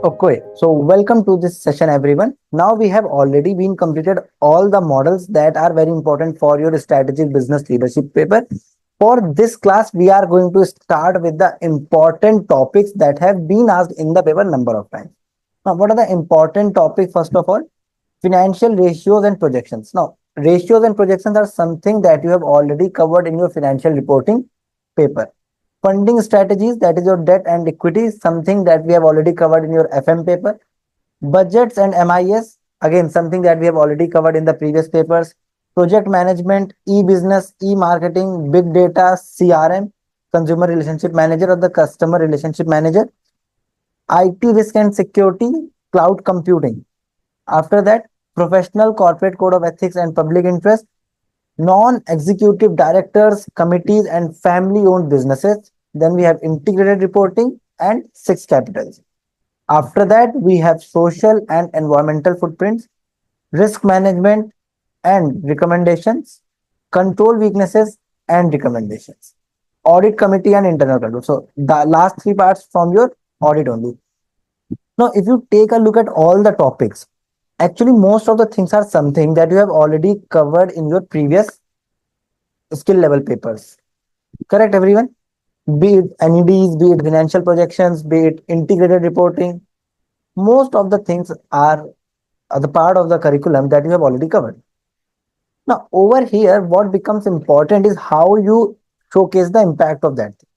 Okay, so welcome to this session, everyone. Now we have already been completed all the models that are very important for your strategic business leadership paper. For this class, we are going to start with the important topics that have been asked in the paper number of times. Now, what are the important topics? First of all, financial ratios and projections. Now, ratios and projections are something that you have already covered in your financial reporting paper. Funding strategies, that is your debt and equity, something that we have already covered in your FM paper. Budgets and MIS, again, something that we have already covered in the previous papers. Project management, e-business, e-marketing, big data, CRM, consumer relationship manager or the customer relationship manager. IT risk and security, cloud computing. After that, professional corporate code of ethics and public interest, non-executive directors, committees, and family-owned businesses. Then we have integrated reporting and six capitals. After that, we have social and environmental footprints, risk management and recommendations, control weaknesses and recommendations, audit committee and internal control. So the last three parts from your audit only. Now, if you take a look at all the topics, actually most of the things are something that you have already covered in your previous skill level papers. Correct, everyone? Be it NEDs, be it financial projections, be it integrated reporting, most of the things are the part of the curriculum that you have already covered. Now, over here, what becomes important is how you showcase the impact of that thing.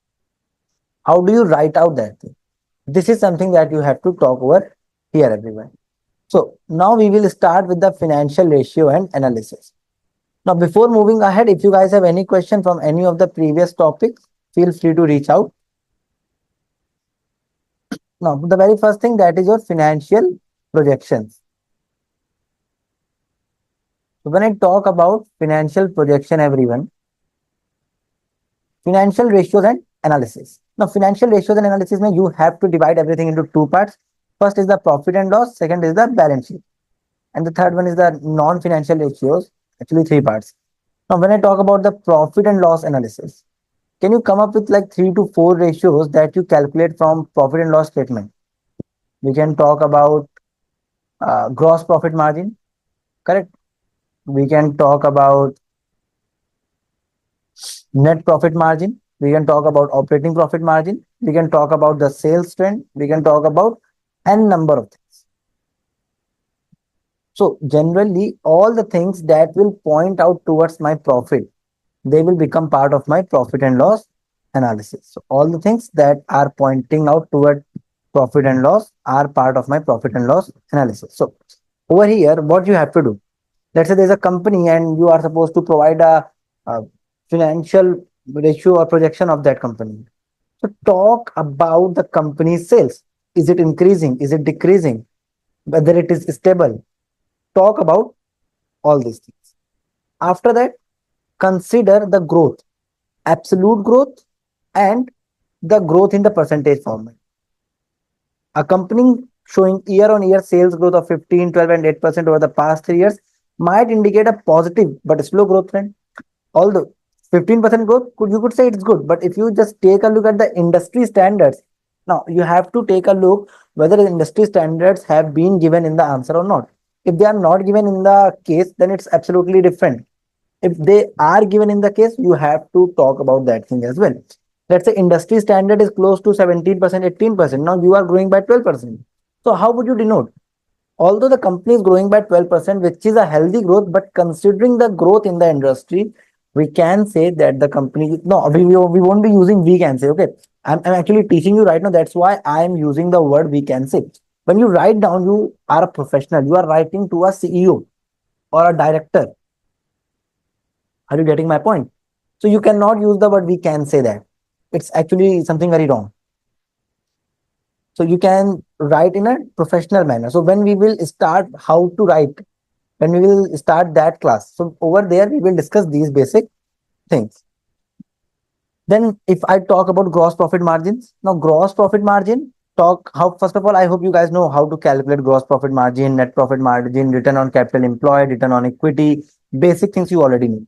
How do you write out that thing? This is something that you have to talk over here, everyone. So now we will start with the financial ratio and analysis. Now, before moving ahead, if you guys have any question from any of the previous topics, feel free to reach out. Now, the very first thing, that is your financial projections. So when I talk about financial projection, everyone, financial ratios and analysis. Now, financial ratios and analysis, you have to divide everything into two parts. First is the profit and loss, second is the balance sheet, and the third one is the non-financial ratios, actually three parts. Now, when I talk about the profit and loss analysis, can you come up with like 3 to 4 ratios that you calculate from profit and loss statement? We can talk about gross profit margin, correct? We can talk about net profit margin. We can talk about operating profit margin. We can talk about the sales trend. We can talk about n number of things. So generally, all the things that will point out towards my profit, they will become part of my profit and loss analysis. So all the things that are pointing out toward profit and loss are part of my profit and loss analysis. So over here, what you have to do, let's say there's a company and you are supposed to provide a financial ratio or projection of that company. So talk about the company's sales. Is it increasing? Is it decreasing? Whether it is stable? Talk about all these things. After that, consider the growth, absolute growth, and the growth in the percentage format. A company showing year-on-year sales growth of 15, 12, and 8% over the past 3 years might indicate a positive but slow growth trend. Although 15% growth, you could say it's good, but if you just take a look at the industry standards, now you have to take a look whether the industry standards have been given in the answer or not. If they are not given in the case, then it's absolutely different. If they are given in the case, you have to talk about that thing as well. Let's say industry standard is close to 17%, 18%. Now you are growing by 12%. So how would you denote? Although the company is growing by 12%, which is a healthy growth, but considering the growth in the industry, we can say that the company, no, we won't be using we can say, okay. I'm actually teaching you right now. That's why I'm using the word we can say. When you write down, you are a professional. You are writing to a CEO or a director. Are you getting my point? So you cannot use the word we can say that. It's actually something very wrong. So you can write in a professional manner. So when we will start how to write, when we will start that class, so over there we will discuss these basic things. Then if I talk about gross profit margins, now gross profit margin, first of all, I hope you guys know how to calculate gross profit margin, net profit margin, return on capital employed, return on equity, basic things you already know.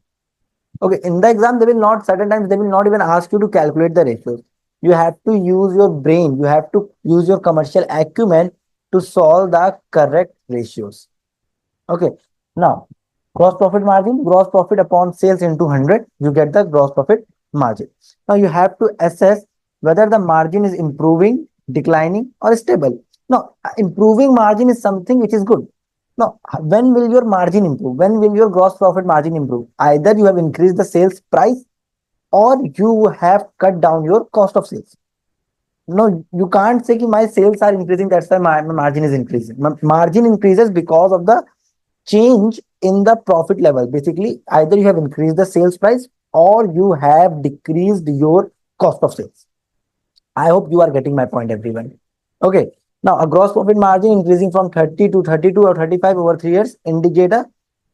Okay, in the exam, certain times they will not even ask you to calculate the ratios. You have to use your brain. You have to use your commercial acumen to solve the correct ratios. Okay. Now, gross profit margin, gross profit upon sales into 100, you get the gross profit margin. Now, you have to assess whether the margin is improving, declining, or stable. Now, improving margin is something which is good. Now, when will your margin improve? When will your gross profit margin improve? Either you have increased the sales price or you have cut down your cost of sales. No, you can't say that my sales are increasing, that's why my margin is increasing. Margin increases because of the change in the profit level. Basically, either you have increased the sales price or you have decreased your cost of sales. I hope you are getting my point, everyone. Okay. Now, a gross profit margin increasing from 30 to 32 or 35 over 3 years indicate a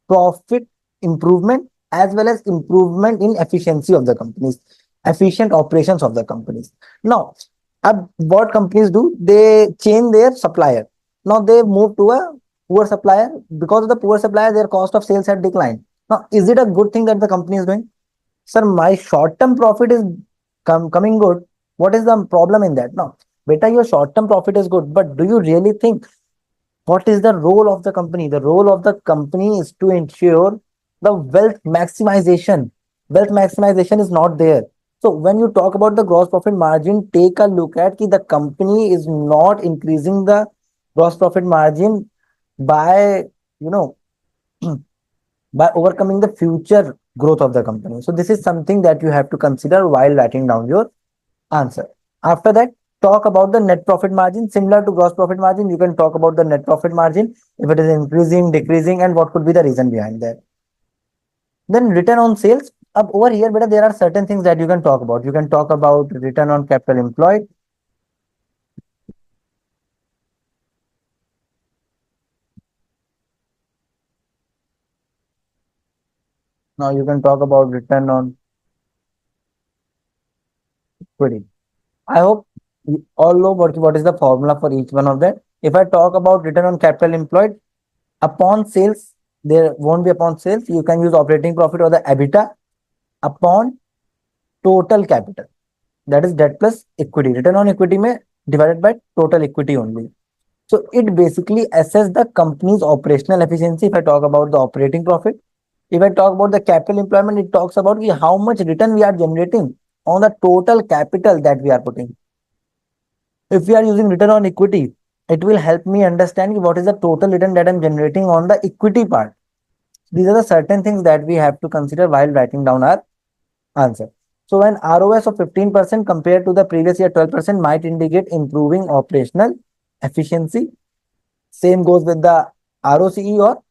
profit improvement as well as improvement in efficiency of the companies, efficient operations of the companies. Now, what companies do? They change their supplier. Now they move to a poor supplier. Because of the poor supplier, their cost of sales had declined. Now, is it a good thing that the company is doing? Sir, my short-term profit is coming good. What is the problem in that? No, beta, your short-term profit is good, but do you really think what is the role of the company? The role of the company is to ensure the wealth maximization. Wealth maximization is not there. So when you talk about the gross profit margin, take a look at the company is not increasing the gross profit margin by you know by overcoming the future growth of the company. So this is something that you have to consider while writing down your answer. After that, talk about the net profit margin. Similar to gross profit margin, you can talk about the net profit margin, if it is increasing, decreasing, and what could be the reason behind that. Then return on sales. Up over here, but there are certain things that you can talk about. You can talk about return on capital employed. Now you can talk about return on equity. I hope you all know what is the formula for each one of that. If I talk about return on capital employed, upon sales, there won't be upon sales. You can use operating profit or the EBITDA upon total capital. That is debt plus equity. Return on equity may divided by total equity only. So it basically assess the company's operational efficiency. If I talk about the operating profit, if I talk about the capital employment, it talks about how much return we are generating on the total capital that we are putting. If we are using return on equity, it will help me understand what is the total return that I'm generating on the equity part. These are the certain things that we have to consider while writing down our answer. So when ROS of 15% compared to the previous year 12% might indicate improving operational efficiency. Same goes with the ROCE or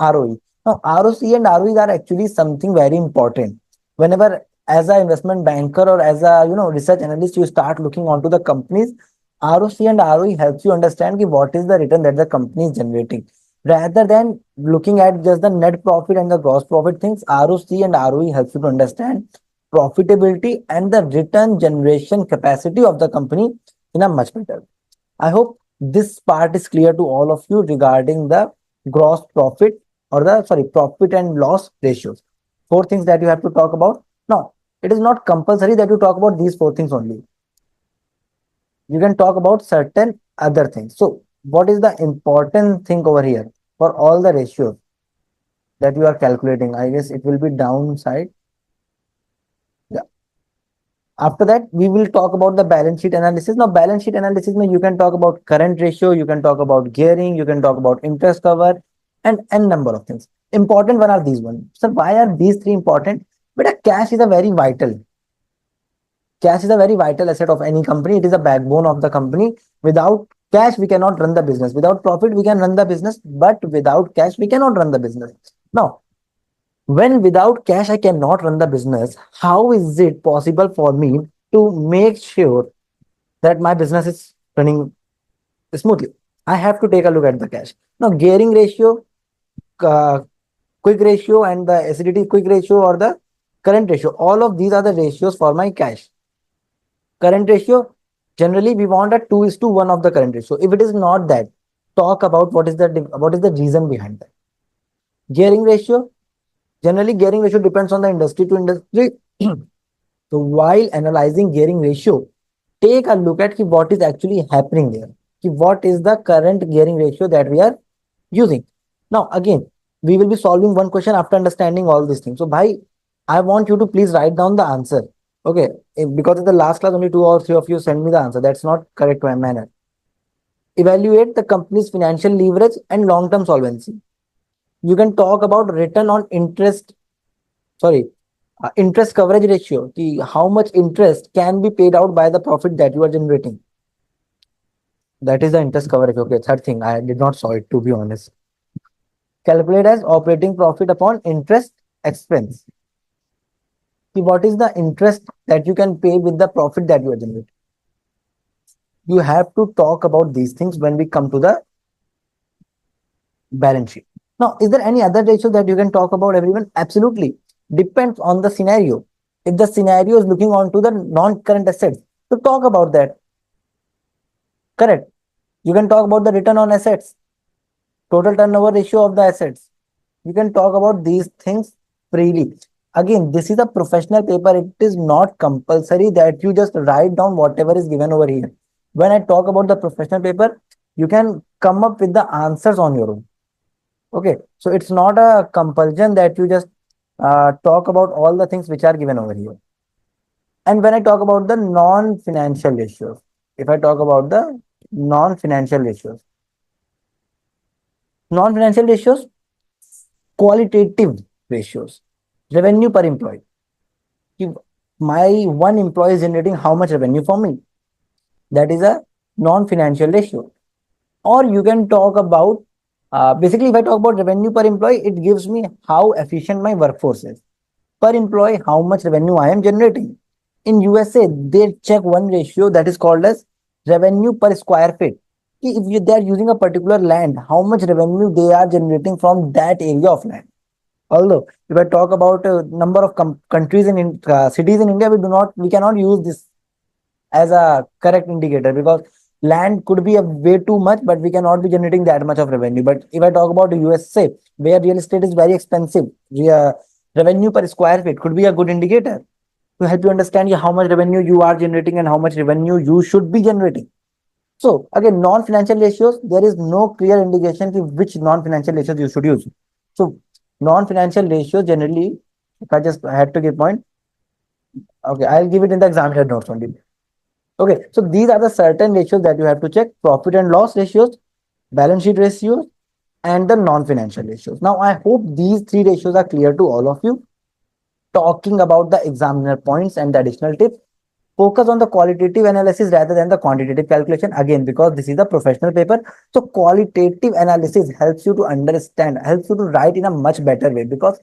ROE. Now, ROCE and ROE are actually something very important. Whenever as an investment banker or as a research analyst, you start looking onto the companies, ROC and ROE helps you understand what is the return that the company is generating. Rather than looking at just the net profit and the gross profit things, ROC and ROE helps you to understand profitability and the return generation capacity of the company in a much better. I hope this part is clear to all of you regarding the gross profit or the profit and loss ratios. Four things that you have to talk about. Now, it is not compulsory that you talk about these four things only. You can talk about certain other things. So, what is the important thing over here for all the ratios that you are calculating? I guess it will be downside. Yeah. After that, we will talk about the balance sheet analysis. Now, balance sheet analysis, you can talk about current ratio, you can talk about gearing, you can talk about interest cover, and n number of things. Important one are these ones. So, why are these three important? But a cash is a very vital. Cash is a very vital asset of any company. It is a backbone of the company. Without cash, we cannot run the business. Without profit, we can run the business, but without cash, we cannot run the business. Now, when without cash I cannot run the business, how is it possible for me to make sure that my business is running smoothly? I have to take a look at the cash. Now, gearing ratio, uh, quick ratio, and the acidity quick ratio or the current ratio, all of these are the ratios for my cash. Current ratio, generally we want a 2:1 of the current ratio. If it is not that, talk about what is the reason behind that. Gearing ratio, generally gearing ratio depends on the industry to industry. So while analyzing gearing ratio, take a look at what is actually happening there. What is the current gearing ratio that we are using. Now, again, we will be solving one question after understanding all these things. So, bhai, I want you to please write down the answer. Okay, because in the last class, only two or three of you send me the answer. That's not correct manner. Evaluate the company's financial leverage and long-term solvency. You can talk about return on interest, sorry, interest coverage ratio. How much interest can be paid out by the profit that you are generating. That is the interest coverage. Okay, third thing, I did not saw it to be honest. Calculate as operating profit upon interest expense. What is the interest that you can pay with the profit that you are generating? You have to talk about these things when we come to the balance sheet. Now, is there any other ratio that you can talk about, everyone? Absolutely. Depends on the scenario. If the scenario is looking onto the non-current assets, so talk about that. Correct. You can talk about the return on assets, total turnover ratio of the assets. You can talk about these things freely. Again, this is a professional paper. It is not compulsory that you just write down whatever is given over here. When I talk about the professional paper, you can come up with the answers on your own. Okay, so it's not a compulsion that you just talk about all the things which are given over here. And when I talk about the non-financial ratios, if I talk about the non-financial ratios, non-financial ratios, qualitative ratios, revenue per employee. If my one employee is generating how much revenue for me, that is a non-financial ratio. Or you can talk about, basically if I talk about revenue per employee, it gives me how efficient my workforce is. Per employee, how much revenue I am generating. In USA, they check one ratio that is called as revenue per square feet. If they are using a particular land, how much revenue they are generating from that area of land. Although, if I talk about a number of countries in cities in India, we cannot use this as a correct indicator because land could be a way too much, but we cannot be generating that much of revenue. But if I talk about the USA, where real estate is very expensive, revenue per square feet could be a good indicator to help you understand how much revenue you are generating and how much revenue you should be generating. So again, non-financial ratios, there is no clear indication to which non-financial ratios you should use. So non-financial ratios generally, if I just had to give point, okay, I'll give it in the examiner notes only. Okay, so these are the certain ratios that you have to check: profit and loss ratios, balance sheet ratios, and the non-financial ratios. Now, I hope these three ratios are clear to all of you. Talking about the examiner points and the additional tips, focus on the qualitative analysis rather than the quantitative calculation, again because this is a professional paper. So qualitative analysis helps you to understand, helps you to write in a much better way, because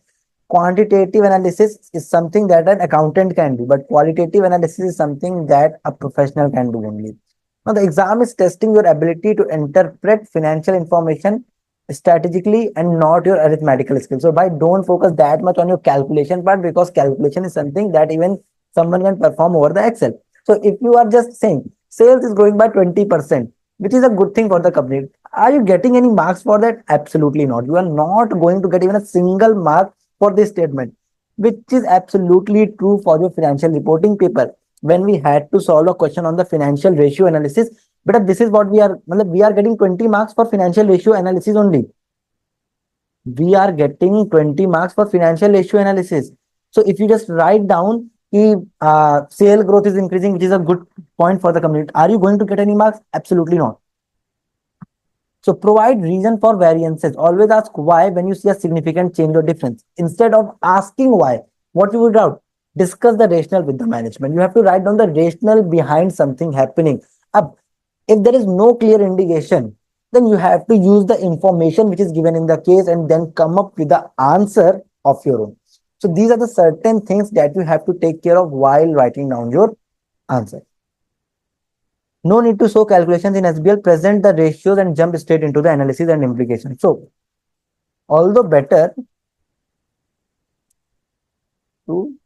quantitative analysis is something that an accountant can do, but qualitative analysis is something that a professional can do only. Now the exam is testing your ability to interpret financial information strategically and not your arithmetical skills. So by don't focus that much on your calculation part, because calculation is something that even someone can perform over the Excel. So if you are just saying sales is growing by 20%, which is a good thing for the company, are you getting any marks for that? Absolutely not. You are not going to get even a single mark for this statement, which is absolutely true for your financial reporting paper. When we had to solve a question on the financial ratio analysis, but this is what we are getting 20 marks for financial ratio analysis only. We are getting 20 marks for financial ratio analysis. So if you just write down sale growth is increasing, which is a good point for the company, are you going to get any marks? Absolutely not. So provide reason for variances. Always ask why when you see a significant change or difference. Instead of asking why, what you would do? Discuss the rationale with the management. You have to write down the rationale behind something happening. If there is no clear indication, then you have to use the information which is given in the case and then come up with the answer of your own. So these are the certain things that you have to take care of while writing down your answer. No need to show calculations in SBL, present the ratios and jump straight into the analysis and implications. So, although better to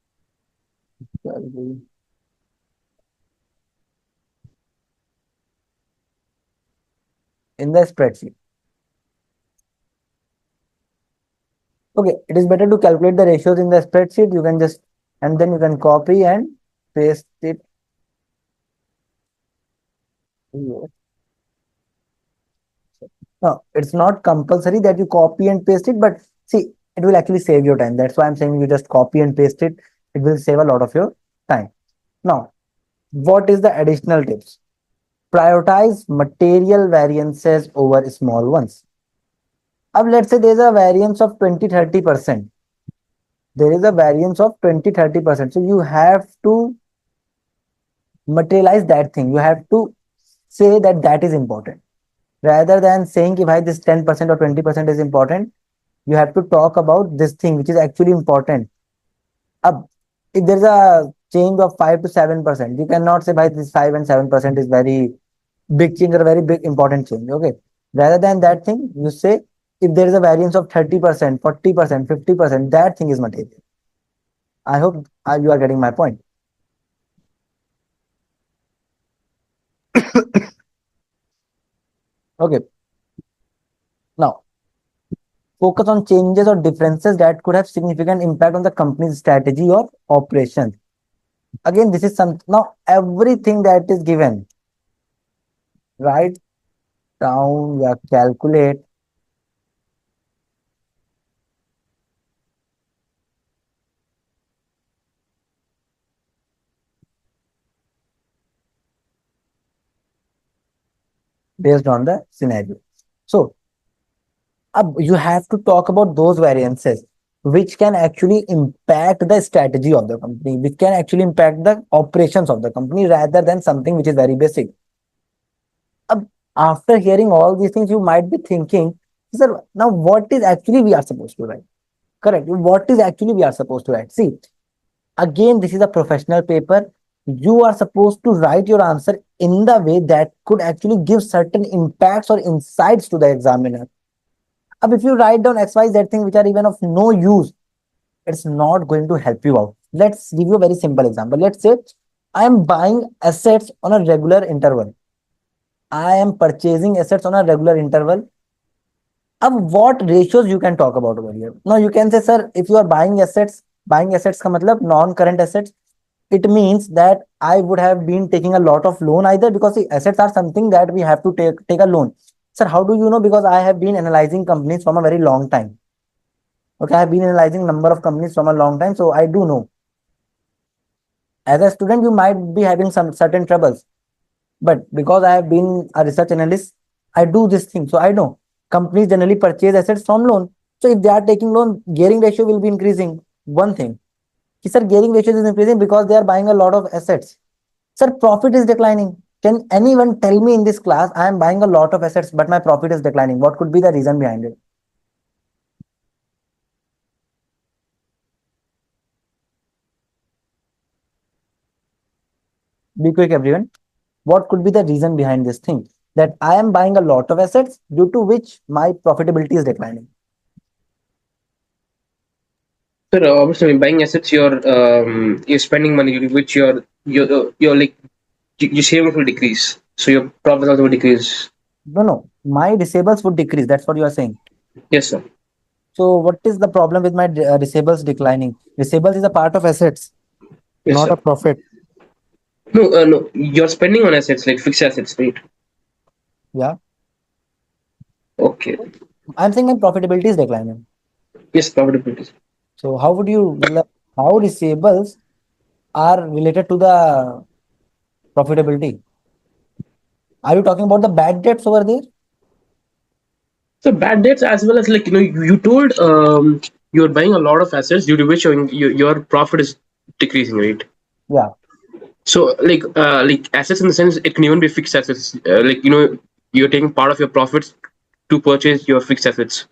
in the spreadsheet. Okay, it is better to calculate the ratios in the spreadsheet. You can just, and then you can copy and paste it here. No, it's not compulsory that you copy and paste it, but see, it will actually save your time. That's why I'm saying you just copy and paste it. It will save a lot of your time. Now, what is the additional tips? Prioritize material variances over small ones. Now, let's say there's a variance of 20-30%. There is a variance of 20-30%. So you have to materialize that thing. You have to say that that is important. Rather than saying if this 10% or 20% is important, you have to talk about this thing which is actually important. Ab, if there's a change of 5 to 7%, you cannot say this 5 and 7% is very big change or a very big important change. Okay. Rather than that thing, you say if there is a variance of 30%, 40%, 50%, that thing is material. I hope you are getting my point. Okay. Now, focus on changes or differences that could have significant impact on the company's strategy or operations. Again, this is some now everything that is given, write down, yeah, calculate based on the scenario. So you have to talk about those variances which can actually impact the strategy of the company, which can actually impact the operations of the company rather than something which is very basic. Uh, After hearing all these things, you might be thinking, sir, now what is actually we are supposed to write? Correct. What is actually we are supposed to write? See, again, this is a professional paper. You are supposed to write your answer in the way that could actually give certain impacts or insights to the examiner. If you write down XYZ thing which are even of no use, it's not going to help you out. Let's give you a very simple example. Let's say I am buying assets on a regular interval. I am purchasing assets on a regular interval. What ratios you can talk about over here? Now you can say, sir, if you are buying assets ka matlab non-current assets, it means that I would have been taking a lot of loan either because the assets are something that we have to take a loan. Sir, how do you know? Because I have been analyzing companies from a very long time. Okay, I have been analyzing number of companies from a long time, so I do know. As a student, you might be having some certain troubles, but because I have been a research analyst, I do this thing, so I know companies generally purchase assets from loan. So if they are taking loan, gearing ratio will be increasing. One thing, sir, gearing ratio is increasing because they are buying a lot of assets. Sir, profit is declining. Can anyone tell me in this class, I am buying a lot of assets, but my profit is declining? What could be the reason behind it? Be quick, everyone. What could be the reason behind this thing? That I am buying a lot of assets due to which my profitability is declining. Sir, obviously, when buying assets, you're spending money, which you're like your savings will decrease, so your profits also will decrease. No, no, my disables would decrease. That's what you are saying. Yes, sir. So, what is the problem with my disables declining? Disables is a part of assets, Yes, not sir. a profit. No, no, you're spending on assets like fixed assets, right? Yeah. Okay. I'm saying my profitability is declining. Yes, profitability. So, how would you, how disables are related to the profitability? Are you talking about the bad debts over there? So bad debts as well as like you told you're buying a lot of assets due to which your profit is decreasing, right? Yeah. So like assets in the sense it can even be fixed assets. Like you're taking part of your profits to purchase your fixed assets.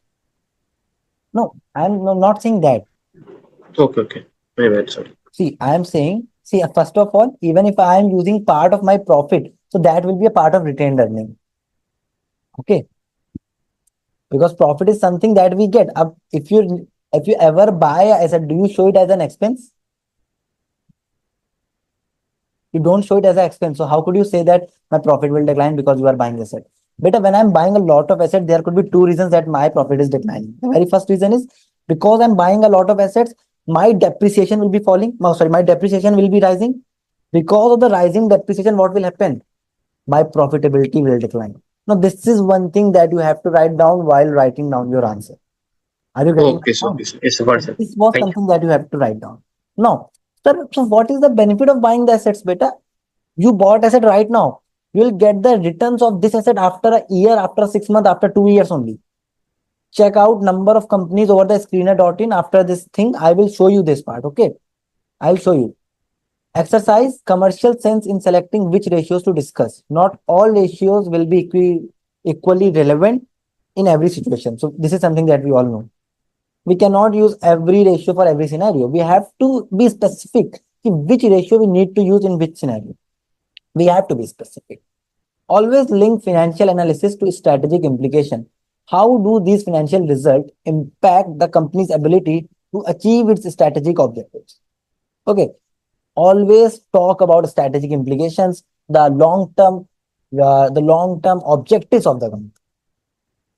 No, I'm not saying that. Okay, okay. My bad, sorry. See, I am saying, see, first of all, even if I am using part of my profit, so that will be a part of retained earning. Okay. Because profit is something that we get. If you ever buy a asset, do you show it as an expense? You don't show it as an expense. So how could you say that my profit will decline because you are buying asset? But when I'm buying a lot of asset, there could be two reasons that my profit is declining. The very first reason is because I'm buying a lot of assets, my depreciation will be falling. No, sorry, my depreciation will be rising. Because of the rising depreciation, what will happen? My profitability will decline. Now, this is one thing that you have to write down while writing down your answer. Are you getting my Okay, so point? okay, so yes, got it, So sir. this was Thank you. something that you have to write down. Now, sir, so what is the benefit of buying the assets, beta? You bought asset right now. You will get the returns of this asset after a year, after 6 months, after 2 years only. Check out number of companies over the screener.in. After this thing, I will show you this part. Okay, I'll show you. Exercise commercial sense in selecting which ratios to discuss. Not all ratios will be equally relevant in every situation. So this is something that we all know. We cannot use every ratio for every scenario. We have to be specific which ratio we need to use in which scenario. We have to be specific. Always link financial analysis to strategic implication. How do these financial results impact the company's ability to achieve its strategic objectives? Okay, always talk about strategic implications, the long term objectives of the company,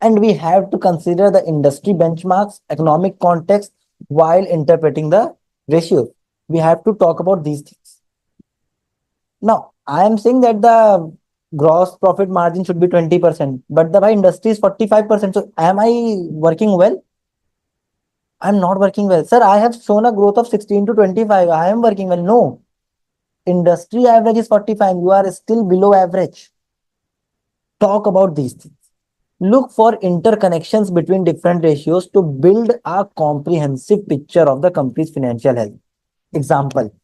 and we have to consider the industry benchmarks, economic context while interpreting the ratios. We have to talk about these things. Now, I am saying that the gross profit margin should be 20%, but the by industry is 45%. So, am I working well? I'm not working well. Sir, I have shown a growth of 16 to 25. I am working well. No, industry average is 45. You are still below average. Talk about these things. Look for interconnections between different ratios to build a comprehensive picture of the company's financial health. Example,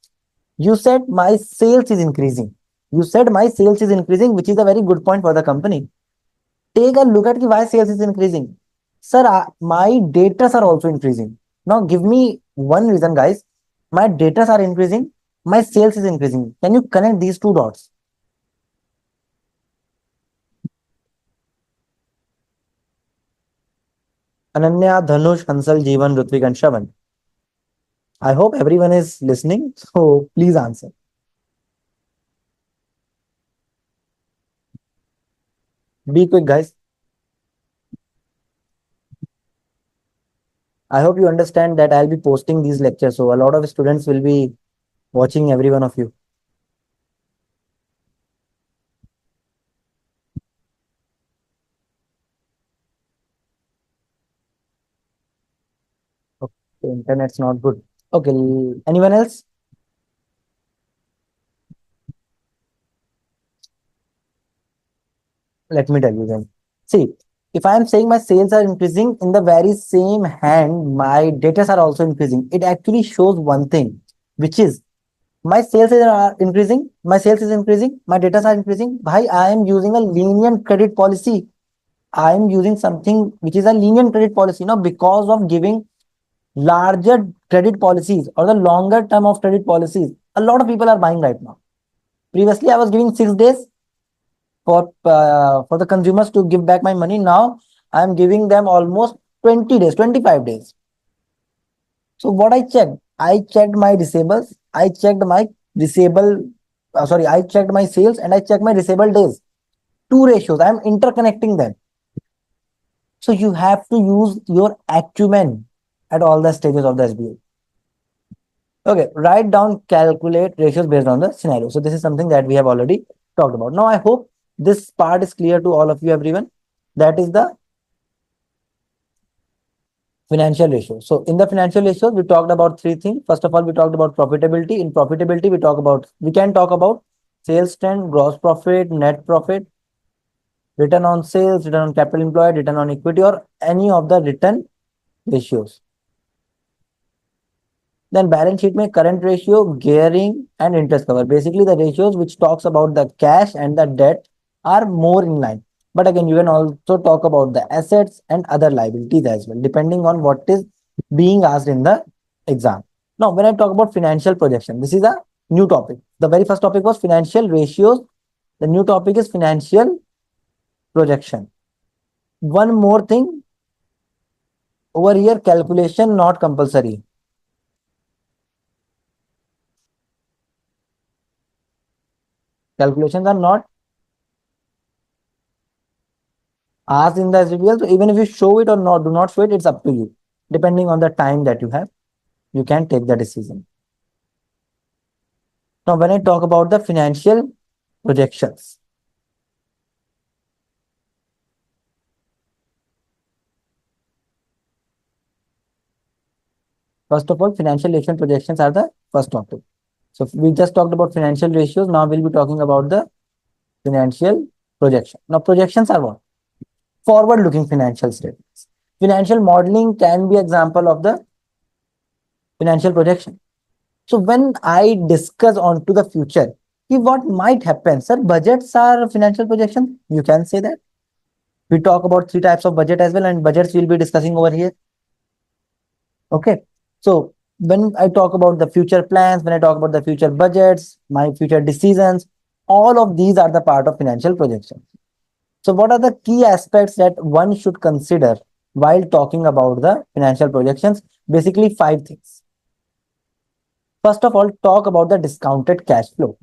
you said my sales is increasing. You said my sales is increasing, which is a very good point for the company. Take a look at why sales is increasing. Sir, my datas are also increasing. Now give me one reason, guys. My datas are increasing, my sales is increasing. Can you connect these two dots? Ananya, Dhanush, Hansal, Jeevan, Rutvik, and Shravan. I hope everyone is listening. So please answer. Be quick, guys. I hope you understand that I'll be posting these lectures. So a lot of students will be watching every one of you. Okay, internet's not good. Okay, anyone else? Let me tell you then. See, if I am saying my sales are increasing, in the very same hand, my data are also increasing. It actually shows one thing, which is my sales are increasing, my sales is increasing, my data are increasing. Bhai, I am using a lenient credit policy. I am using something which is a lenient credit policy, because of giving larger credit policies or the longer term of credit policies. A lot of people are buying right now. Previously, I was giving 6 days for the consumers to give back my money. Now I am giving them almost 20 days, 25 days. So what I checked my receivables, I checked my receivable, I checked my sales and I checked my receivable days. Two ratios. I am interconnecting them. So you have to use your acumen at all the stages of the SBA. Okay, write down, calculate ratios based on the scenario. So this is something that we have already talked about. Now I hope this part is clear to all of you, everyone. That is the financial ratio. So in the financial ratios, we talked about three things. First of all, we talked about profitability. In profitability, we can talk about sales trend, gross profit, net profit, return on sales, return on capital employed, return on equity, or any of the return ratios. Then balance sheet में current ratio, gearing and interest cover. Basically the ratios which talks about the cash and the debt are more in line. But again, you can also talk about the assets and other liabilities as well, depending on what is being asked in the exam. Now, when I talk about financial projection, this is a new topic. The very first topic was financial ratios. The new topic is financial projection. One more thing over here, calculation not compulsory. Calculations are not asked in the SBL. So even if you show it or not, do not show it, it's up to you. Depending on the time that you have, you can take the decision. Now, when I talk about the financial projections, First of all, financial relation projections are the first topic. So we just talked about financial ratios. Now we'll be talking about the financial projection. Now projections are what? Forward-looking financial statements. Financial modeling can be example of the financial projection. So when I discuss onto the future, what might happen, sir, budgets are financial projection. You can say that. We talk about three types of budget as well, and budgets we'll be discussing over here. Okay. So when I talk about the future plans, when I talk about the future budgets, my future decisions, all of these are the part of financial projection. So what are the key aspects that one should consider while talking about the financial projections? Basically, five things. First of all, talk about the discounted cash flow.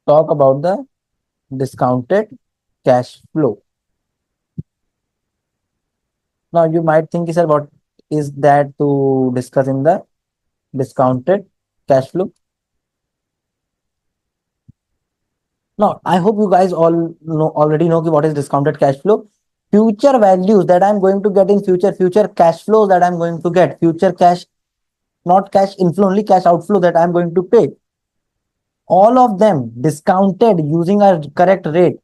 Talk about the discounted cash flow. Now you might think, sir, what is that to discuss in the discounted cash flow? Now, I hope you guys all know already know what is discounted cash flow. Future values that I'm going to get in future, future cash flows that I'm going to get, future cash, not cash inflow, only cash outflow that I'm going to pay. All of them discounted using a correct rate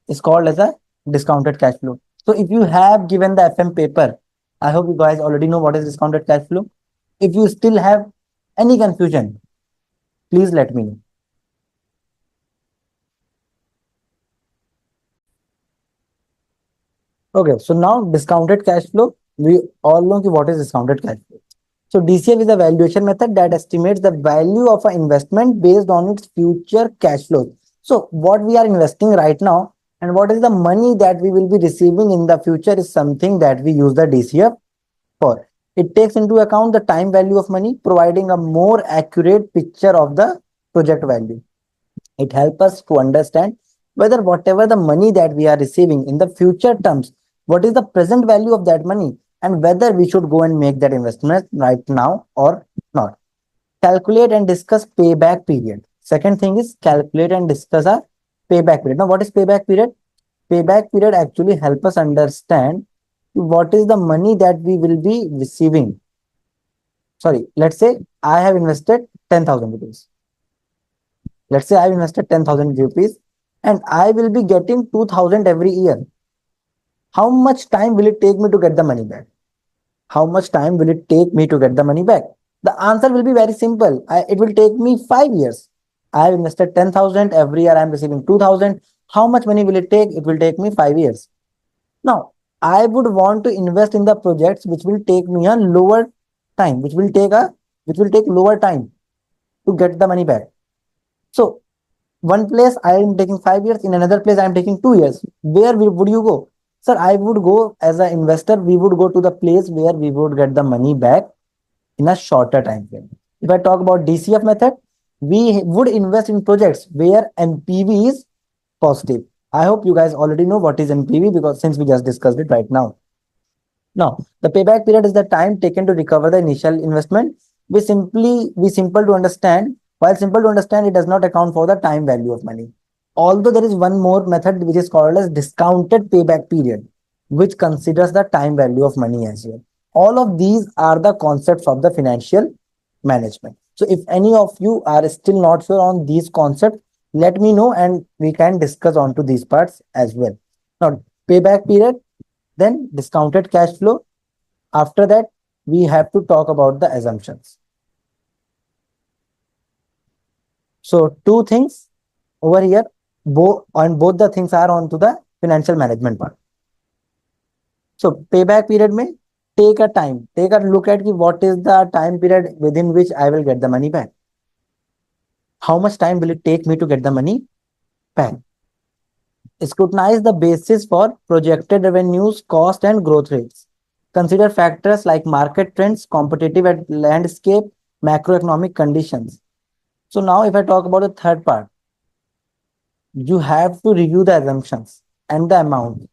is called as a discounted cash flow. So if you have given the FM paper, I hope you guys already know what is discounted cash flow. If you still have any confusion, please let me know. Okay, so now discounted cash flow, we all know what is discounted cash flow. So DCF is a valuation method that estimates the value of an investment based on its future cash flows. So what we are investing right now and what is the money that we will be receiving in the future is something that we use the DCF for. It takes into account the time value of money, providing a more accurate picture of the project value. It helps us to understand whether whatever the money that we are receiving in the future terms, what is the present value of that money and whether we should go and make that investment right now or not. Calculate and discuss payback period. Second thing is calculate and discuss a payback period. Now, what is payback period? Payback period actually help us understand what is the money that we will be receiving. Sorry, let's say I have invested 10,000 rupees. Let's say I've invested 10,000 rupees and I will be getting 2,000 every year. How much time will it take me to get the money back? How much time will it take me to get the money back? The answer will be very simple. It will take me 5 years. I have invested 10,000. Every year I am receiving 2,000. How much money will it take? It will take me 5 years. Now, I would want to invest in the projects which will take me a lower time, which will take lower time to get the money back. So one place I am taking 5 years, in another place I am taking 2 years. Where would you go? Sir, I would go as an investor, we would go to the place where we would get the money back in a shorter time frame. If I talk about DCF method, we would invest in projects where NPV is positive. I hope you guys already know what is NPV because since we just discussed it right now. Now, the payback period is the time taken to recover the initial investment. We simple to understand. While simple to understand, it does not account for the time value of money. Although there is one more method which is called as discounted payback period, which considers the time value of money as well. All of these are the concepts of the financial management. So if any of you are still not sure on these concepts, let me know and we can discuss on to these parts as well. Now, payback period, then discounted cash flow. After that, we have to talk about the assumptions. So two things over here, both the things are onto the financial management part. So payback period may take a look at what is the time period within which I will get the money back. How much time will it take me to get the money back? Scrutinize the basis for projected revenues, cost, and growth rates. Consider factors like market trends, competitive landscape, macroeconomic conditions. So now if I talk about the third part, you have to review the assumptions and the amount.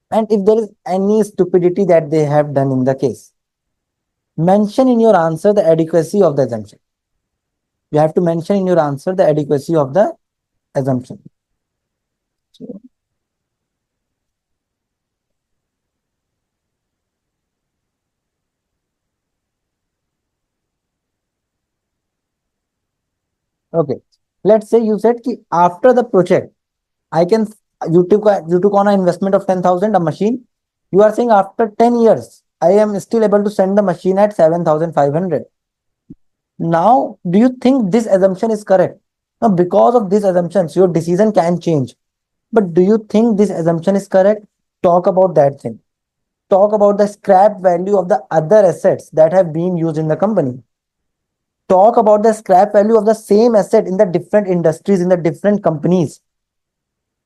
And if there is any stupidity that they have done in the case, mention in your answer the adequacy of the assumption. You have to mention in your answer the adequacy of the assumption. So Okay. Let's say you said ki after the project, I can you took on an investment of 10,000 a machine. You are saying after 10 years, I am still able to send the machine at 7,500. Now, do you think this assumption is correct? Now, because of these assumptions, your decision can change. But do you think this assumption is correct? Talk about that thing. Talk about the scrap value of the other assets that have been used in the company. Talk about the scrap value of the same asset in the different industries, in the different companies.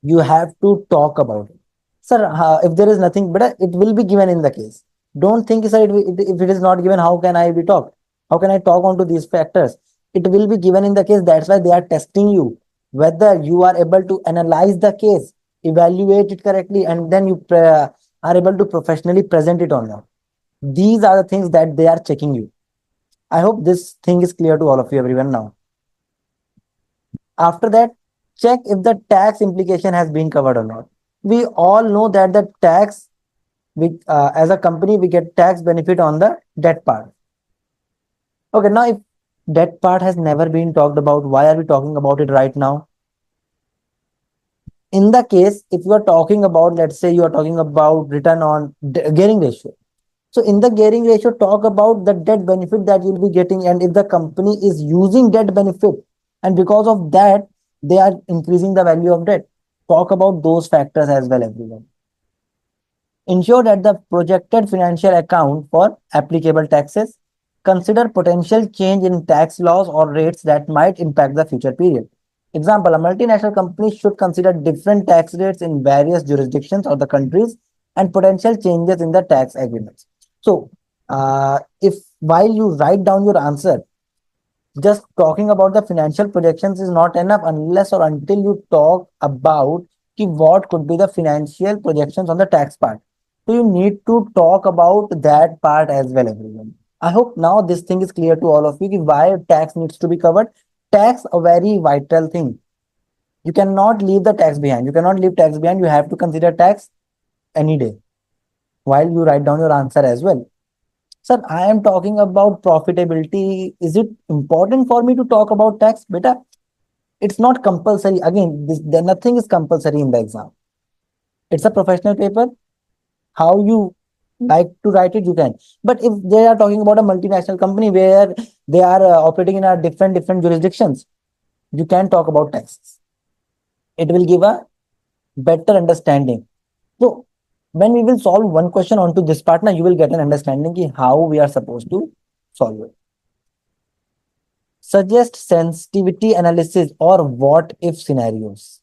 You have to talk about it. Sir, if there is nothing better, it will be given in the case. Don't think, sir, if it is not given, how can I be talked? How can I talk onto these factors? It will be given in the case. That's why they are testing you, whether you are able to analyze the case, evaluate it correctly, and then you are able to professionally present it or not. These are the things that they are checking you. I hope this thing is clear to all of you, everyone, now. After that, check if the tax implication has been covered or not. We all know that the tax, as a company, we get tax benefit on the debt part. Okay, now if debt part has never been talked about, why are we talking about it right now? In the case, if you are talking about, let's say you are talking about return on gearing ratio. So in the gearing ratio, talk about the debt benefit that you'll be getting, and if the company is using debt benefit, and because of that, they are increasing the value of debt. Talk about those factors as well, everyone. Ensure that the projected financial account for applicable taxes. Consider potential change in tax laws or rates that might impact the future period. Example, a multinational company should consider different tax rates in various jurisdictions or the countries and potential changes in the tax agreements. So, if while you write down your answer, just talking about the financial projections is not enough unless or until you talk about what could be the financial projections on the tax part. So you need to talk about that part as well, everyone. I hope now this thing is clear to all of you why tax needs to be covered. Tax a very vital thing. You cannot leave the tax behind. You cannot leave tax behind. You have to consider tax any day while you write down your answer as well. Sir, I am talking about profitability. Is it important for me to talk about tax? Beta, it's not compulsory. Again, nothing is compulsory in the exam. It's a professional paper. How you like to write it, you can. But if they are talking about a multinational company where they are operating in a different jurisdictions, you can talk about taxes. It will give a better understanding. So when we will solve one question onto this partner, you will get an understanding how we are supposed to solve it. Suggest sensitivity analysis or what if scenarios.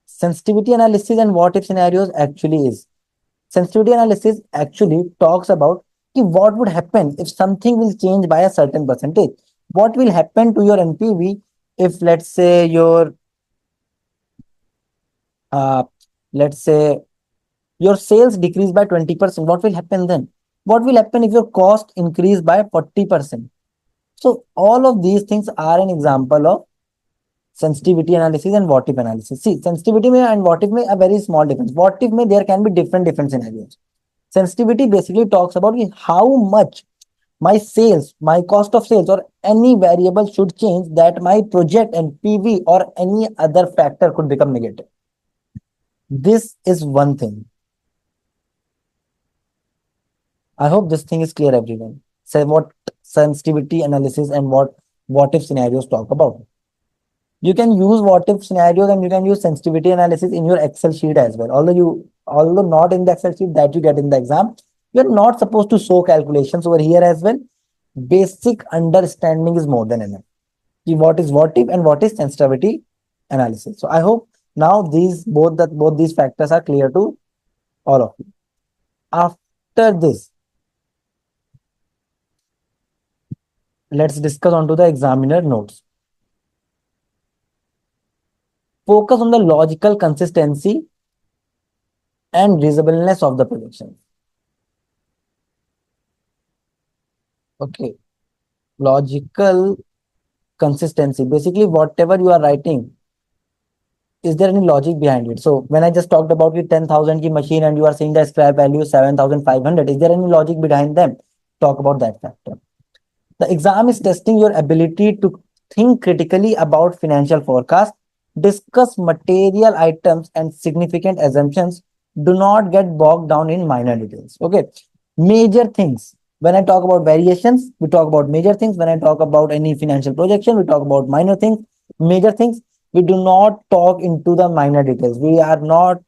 Sensitivity analysis and what if scenarios actually is. Sensitivity analysis actually talks about what would happen if something will change by a certain percentage. What will happen to your NPV if, uh, let's say your sales decrease by 20%? What will happen then? What will happen if your cost increase by 40%? So all of these things are an example of sensitivity analysis and what if analysis. See, sensitivity may and what if may a very small difference. What if may there can be different scenarios. Sensitivity basically talks about how much my sales, my cost of sales, or any variable should change that my project and PV or any other factor could become negative. This is one thing. I hope this thing is clear, everyone. Say what sensitivity analysis and what if scenarios talk about. You can use what if scenarios and you can use sensitivity analysis in your Excel sheet as well. Although not in the Excel sheet that you get in the exam, you're not supposed to show calculations over here as well. Basic understanding is more than enough. What is what if and what is sensitivity analysis. So I hope now both these factors are clear to all of you. After this, let's discuss onto the examiner notes. Focus on the logical consistency and reasonableness of the projection. Okay, logical consistency. Basically, whatever you are writing, is there any logic behind it? So when I just talked about the 10,000 ki machine and you are saying the scrap value is 7,500, is there any logic behind them? Talk about that factor. The exam is testing your ability to think critically about financial forecast, discuss material items and significant assumptions. Do not get bogged down in minor details. Okay. Major things. When I talk about variations, we talk about major things. When I talk about any financial projection, we talk about minor things, major things. We do not talk into the minor details. We are not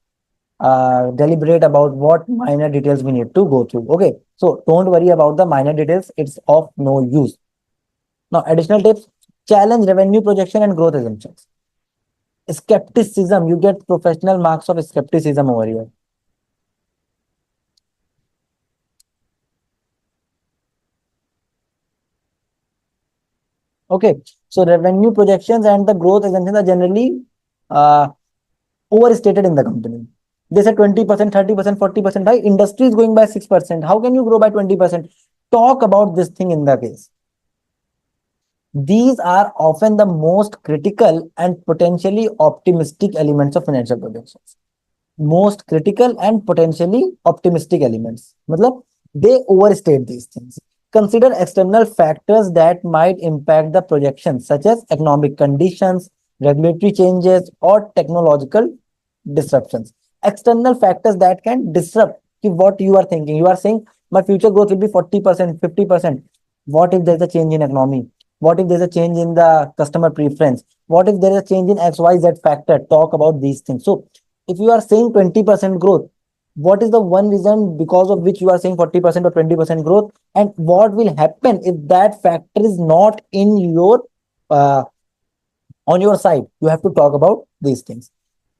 deliberate about what minor details we need to go through. Okay. So don't worry about the minor details. It's of no use. Now, additional tips, challenge revenue projection and growth assumptions. Skepticism, you get professional marks of skepticism over here. Okay, so revenue projections and the growth assumptions are generally uh, overstated in the company. They say 20%, 30%, 40%. Why industry is going by 6%? How can you grow by 20%? Talk about this thing in the case. These are often the most critical and potentially optimistic elements of financial projections. Most critical and potentially optimistic elements. Matlab, they overstate these things. Consider external factors that might impact the projections, such as economic conditions, regulatory changes, or technological disruptions. External factors that can disrupt what you are thinking. You are saying my future growth will be 40%, 50%. What if there's a change in economy? What if there's a change in the customer preference? What if there is a change in XYZ factor? Talk about these things. So if you are saying 20% growth, what is the one reason because of which you are saying 40% or 20% growth? And what will happen if that factor is not in your uh, on your side? You have to talk about these things.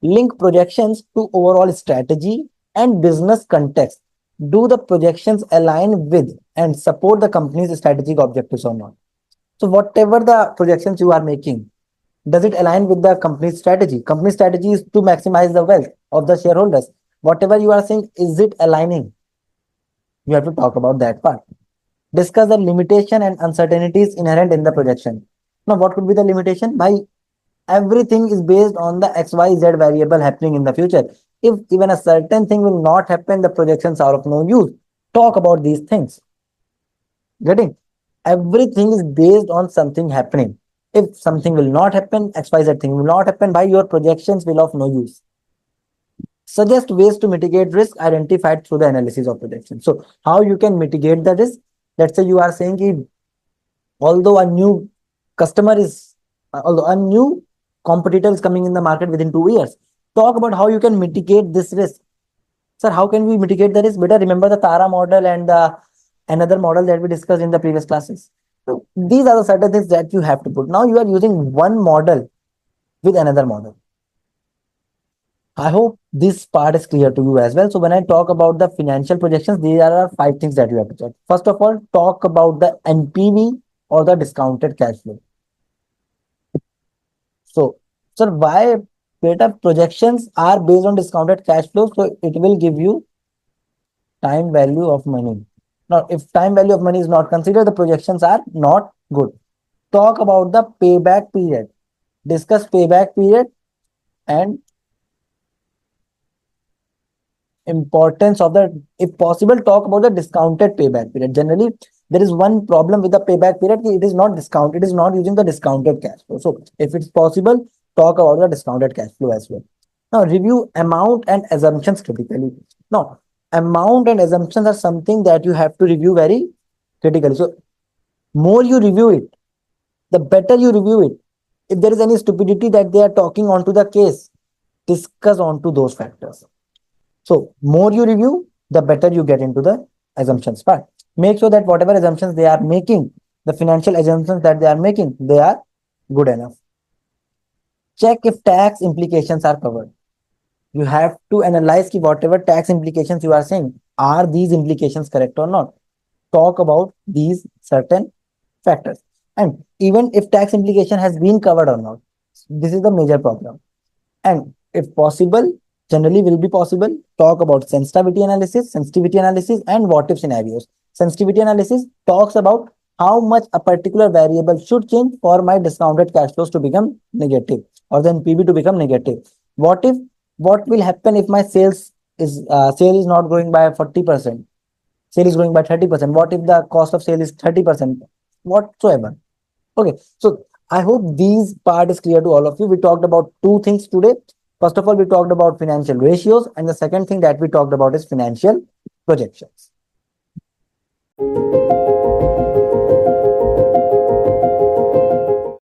Link projections to overall strategy and business context. Do the projections align with and support the company's strategic objectives or not? So whatever the projections you are making, does it align with the company's strategy? Company strategy is to maximize the wealth of the shareholders. Whatever you are saying, is it aligning? You have to talk about that part. Discuss the limitation and uncertainties inherent in the projection. Now, what could be the limitation? By everything is based on the XYZ variable happening in the future. If even a certain thing will not happen, the projections are of no use. Talk about these things. Getting everything is based on something happening. If something will not happen, XYZ thing will not happen, by your projections will of no use. Suggest ways to mitigate risk identified through the analysis of projection. So, how you can mitigate the risk? Let's say you are saying that although a new customer is, although a new competitor is coming in the market within 2 years, talk about how you can mitigate this risk. Sir, how can we mitigate the risk? Better remember the Tara model and the another model that we discussed in the previous classes. So these are the certain things that you have to put. Now you are using one model with another model. I hope this part is clear to you as well. So when I talk about the financial projections, there are five things that you have to check. First of all, talk about the NPV or the discounted cash flow. So, sir, why beta projections are based on discounted cash flow? So it will give you time value of money. Now, if time value of money is not considered, the projections are not good. Talk about the payback period. Discuss payback period and importance of the, if possible, talk about the discounted payback period. Generally, there is one problem with the payback period. It is not discount. It is not using the discounted cash flow. So if it's possible, talk about the discounted cash flow as well. Now, review amount and assumptions critically. Now, amount and assumptions are something that you have to review very critically. So more you review it, the better you review it. If there is any stupidity that they are talking onto the case, discuss onto those factors. So more you review, the better you get into the assumptions part. Make sure that whatever assumptions they are making, the financial assumptions that they are making, they are good enough. Check if tax implications are covered. You have to analyze ki whatever tax implications you are saying, are these implications correct or not? Talk about these certain factors. And even if tax implication has been covered or not, this is the major problem. And if possible, generally will be possible, talk about sensitivity analysis and what if scenarios. Sensitivity analysis talks about how much a particular variable should change for my discounted cash flows to become negative or the NPV to become negative. What if, what will happen if my sale is not growing by 40%? Sale is growing by 30%. What if the cost of sale is 30%? Whatsoever. Okay, so I hope these part is clear to all of you. We talked about two things today. First of all, we talked about financial ratios, and the second thing that we talked about is financial projections.